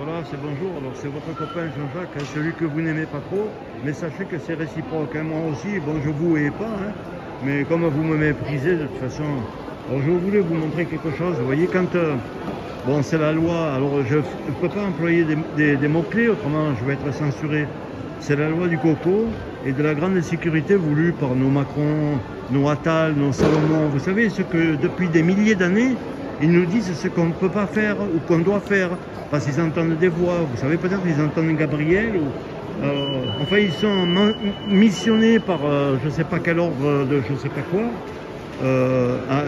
Voilà, c'est bonjour. Alors c'est votre copain Jean-Jacques, hein, celui que vous n'aimez pas trop, mais sachez que c'est réciproque. Hein. Moi aussi, bon, je vous hais pas, hein, mais comme vous me méprisez de toute façon. Alors je voulais vous montrer quelque chose. Vous voyez, quand bon, c'est la loi. Alors je ne peux pas employer des mots-clés, autrement je vais être censuré. C'est la loi du coco et de la grande sécurité voulue par nos Macron, nos Attal, nos Salomon. Vous savez, ce que depuis des milliers d'années, ils nous disent ce qu'on ne peut pas faire ou qu'on doit faire. Parce qu'ils entendent des voix. Vous savez, peut-être qu'ils entendent Gabriel. Ou, enfin, ils sont missionnés par je ne sais pas quel ordre de je ne sais pas quoi.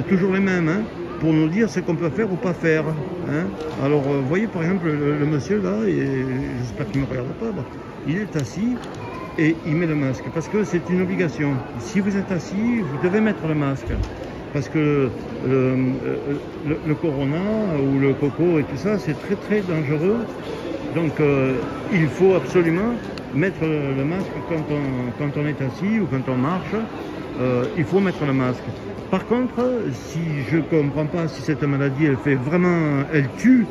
Toujours les mêmes, hein, pour nous dire ce qu'on peut faire ou pas faire. Hein. Alors, vous voyez, par exemple, le monsieur là, j'espère qu'il ne me regarde pas, bon, il est assis et il met le masque. Parce que c'est une obligation. Si vous êtes assis, vous devez mettre le masque. Parce que le corona ou le coco et tout ça, c'est très très dangereux. Donc il faut absolument mettre le masque quand on est assis ou quand on marche. Il faut mettre le masque. Par contre, si je ne comprends pas si cette maladie, elle fait vraiment, elle tue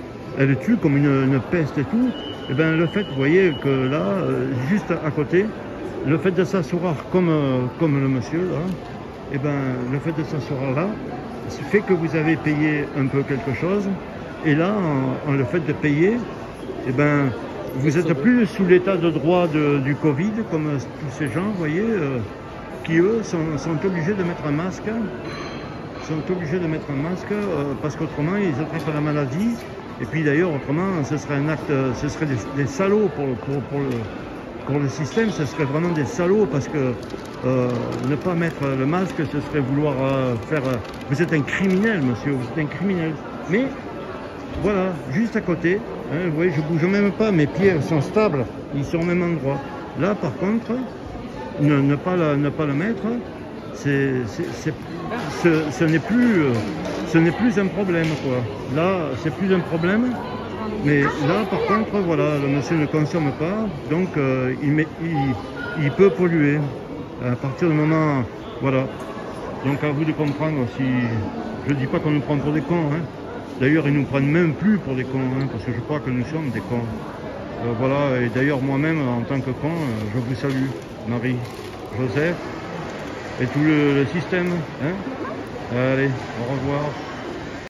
comme une peste et tout, et bien le fait, vous voyez que là, juste à côté, le fait de s'asseoir comme le monsieur là, et ben le fait de s'asseoir là, fait que vous avez payé un peu quelque chose, et là, le fait de payer, et ben vous n'êtes plus sous l'état de droit du Covid, comme tous ces gens, vous voyez, qui eux sont obligés de mettre un masque, parce qu'autrement ils attrapent la maladie. Et puis d'ailleurs, autrement, ce serait un acte, ce serait des salauds pour le système, ce serait vraiment des salauds, parce que ne pas mettre le masque, ce serait vouloir faire... vous êtes un criminel, monsieur, vous êtes un criminel. Mais voilà, juste à côté, hein, vous voyez, je bouge même pas, mes pieds sont stables, ils sont au même endroit. Là, par contre, ne pas le mettre, ce n'est plus un problème, quoi. Là, c'est plus un problème, mais là, par contre, voilà, le monsieur ne consomme pas, donc il peut polluer à partir du moment, voilà. Donc à vous de comprendre. Si je dis pas qu'on nous prend pour des cons, hein. D'ailleurs, ils nous prennent même plus pour des cons, hein, parce que je crois que nous sommes des cons. Voilà, et d'ailleurs moi-même, en tant que con, je vous salue, Marie, Joseph et tout le système. Hein. Allez, au revoir.